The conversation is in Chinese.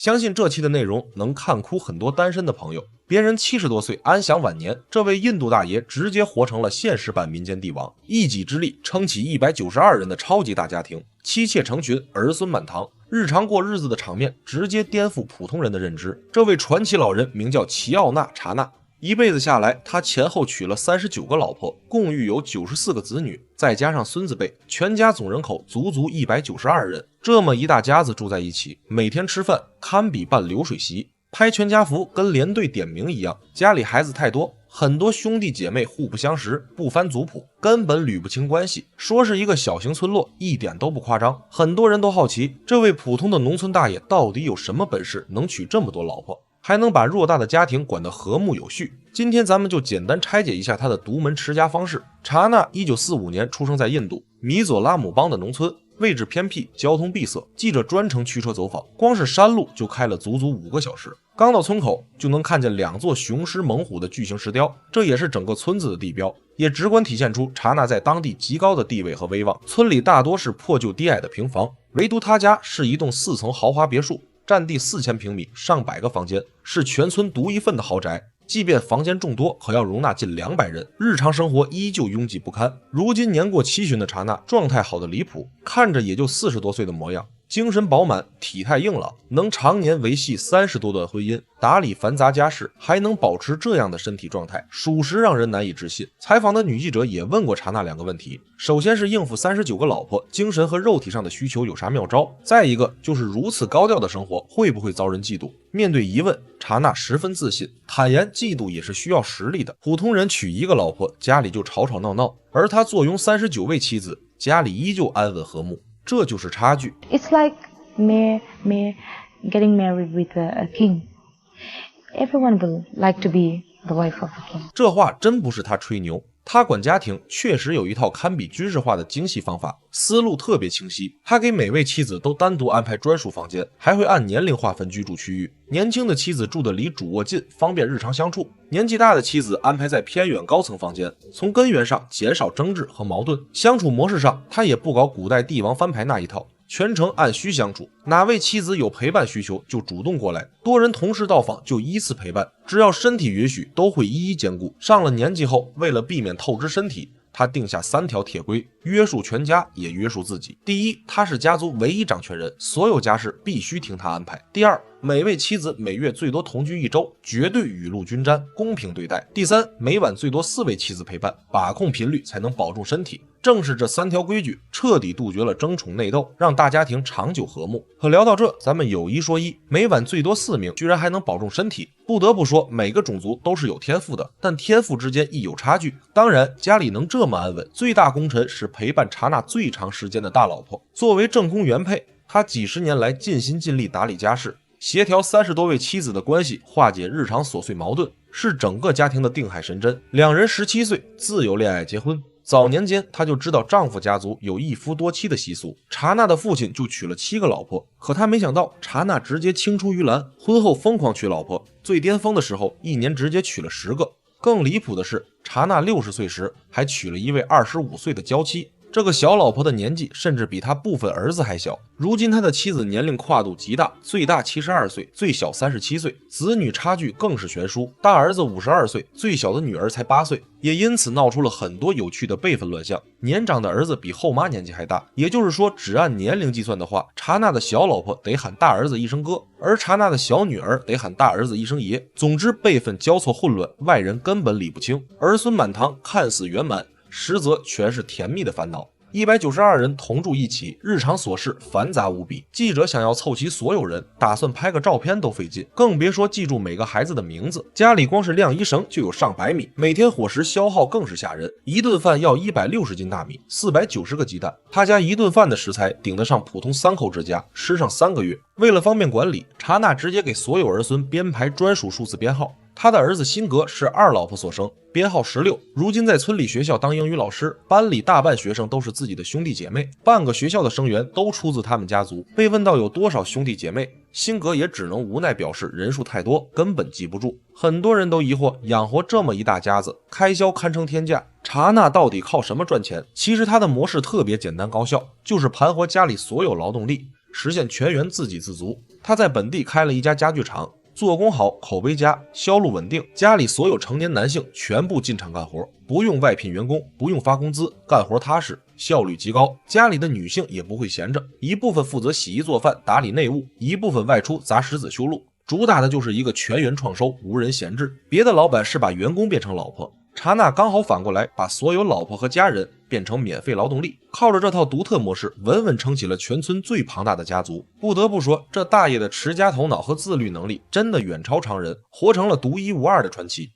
相信這期的內容能看哭很多單身的朋友。別人70多歲安享晚年，這位印度大爺直接活成了現實版民間帝王，一己之力撐起192人的超級大家庭，妻妾成群，兒孫滿堂，日常過日子的場面直接顛覆普通人的認知。這位傳奇老人名叫齊奧納·查納，一輩子下來，他前後娶了39個老婆，共育有94個子女，再加上孙子輩，全家總人口足足192人。這麼一大家子住在一起，每天吃飯堪比办流水席，拍全家福跟连队点名一樣。家裡孩子太多，很多兄弟姐妹互不相识，不翻族譜，根本捋不清關係。說是一個小型村落，一點都不誇張。很多人都好奇，這位普通的農村大爺到底有什麼本事，能娶這麼多老婆，還能把偌大的家庭管得和睦有序。今天咱們就簡单拆解一下他的独門持家方式。查纳1945年出生在印度米佐拉姆邦的農村，位置偏僻，交通闭塞，记者专程驱车走访，光是山路就開了足足5個小時。剛到村口就能看見2座雄獅猛虎的巨型石雕，這也是整個村子的地標，也直觀體現出查納在當地極高的地位和威望。村裡大多是破舊低矮的平房，唯獨他家是一棟4層豪華別墅，占地4000平米，上百個房間，是全村獨一份的豪宅。即便房間众多，可要容納近200人，日常生活依舊擁擠不堪。如今年過70的查納，狀態好的離譜，看着也就40多歲的模樣，精神飽滿，體態硬朗，能常年維繫30多段婚姻，打理繁雜家事，還能保持這樣的身體狀態，屬實讓人難以置信。採訪的女記者也問過查納2個問題，首先是應付39個老婆，精神和肉體上的需求有啥妙招？再一個就是如此高調的生活，會不會遭人嫉妒？面對疑問，查納十分自信，坦言嫉妒也是需要實力的。普通人娶1個老婆，家裡就吵吵鬧鬧，而他坐擁39位妻子，家裡依舊安穩和睦，這就是差距。 It's like me getting married with a king. Everyone will like to be the wife of a king. 這話真不是他吹牛，他管家庭確實有一套堪比軍事化的精細方法，思路特別清晰。他給每位妻子都單獨安排專屬房間，還會按年齡劃分居住區域。年輕的妻子住得離主臥近，方便日常相處；年紀大的妻子安排在偏遠高層房間，從根源上減少爭執和矛盾。相處模式上，他也不搞古代帝王翻牌那一套，全程按需相處，哪位妻子有陪伴需求就主動過來，多人同時到訪就依次陪伴，只要身体允許都会一一兼顧。上了年紀後，為了避免透支身體，他定下3條鐵規，約束全家也約束自己。第一，他是家族唯一掌權人，所有家事必須聽他安排。第二，每位妻子每月最多同居1周，絕對雨露均沾，公平對待。第三，每晚最多4位妻子陪伴，把控頻率才能保重身體。正是這3條規矩，徹底杜絕了爭寵內鬥，讓大家庭長久和睦。可聊到這，咱們有一說一，每晚最多4名，居然還能保重身體。不得不說，每個種族都是有天賦的，但天賦之間亦有差距。當然，家裡能這麼安穩，最大功臣是陪伴查納最長時間的大老婆。作為正宮原配，他幾十年來盡心盡力打理家事，協調30多位妻子的關係，化解日常瑣碎矛盾，是整個家庭的定海神針。2人17歲自由戀愛結婚，早年間她就知道丈夫家族有一夫多妻的習俗，查納的父親就娶了7個老婆。可他沒想到，查納直接青出於藍，婚後瘋狂娶老婆，最巔峰的時候1年直接娶了10個。更離譜的是，查納60歲時還娶了一位25歲的嬌妻，這個小老婆的年紀甚至比他部分兒子還小。如今他的妻子年齡跨度極大，最大72歲，最小37歲，子女差距更是悬殊，大兒子52歲，最小的女兒才8歲，也因此鬧出了很多有趣的辈分亂象。年長的兒子比後媽年紀還大，也就是說，只按年齡計算的話，查納的小老婆得喊大兒子一聲哥，而查納的小女兒得喊大兒子一聲爺。總之輩分交錯混亂，外人根本理不清，兒孫滿堂，看似圓滿，實則全是甜蜜的煩惱。192人同住一起，日常瑣事繁雜無比，記者想要湊齊所有人，打算拍個照片都費勁，更別說記住每個孩子的名字。家裡光是晾衣繩就有上百米，每天伙食消耗更是嚇人，一頓飯要160斤大米，490個雞蛋。他家一頓飯的食材頂得上普通3口之家吃上3個月。為了方便管理，查納直接給所有兒孫編排專屬數字編號。他的兒子辛格是2老婆所生，編號16，如今在村里學校當英語老師，班裡大半學生都是自己的兄弟姐妹，半個學校的生源都出自他們家族。被問到有多少兄弟姐妹，辛格也只能無奈表示人數太多，根本記不住。很多人都疑惑，養活這麼一大家子，開銷堪稱天價，查納到底靠什麼賺錢？其實他的模式特別簡單高效，就是盤活家裡所有勞動力，實現全員自給自足。他在本地開了一家家具廠，做工好，口碑佳，銷路穩定，家裡所有成年男性全部進廠幹活，不用外聘員工，不用發工資，幹活踏實，效率極高。家裡的女性也不会閒着，一部分負責洗衣做飯、打理內務，一部分外出砸石子修路，主打的就是一個全员創收，无人閒置。別的老板是把員工變成老婆，查娜剛好反過來，把所有老婆和家人变成免費勞動力，靠着這套獨特模式，穩穩撐起了全村最龐大的家族。不得不說，這大爺的持家頭腦和自律能力真的遠超常人，活成了獨一無二的傳奇。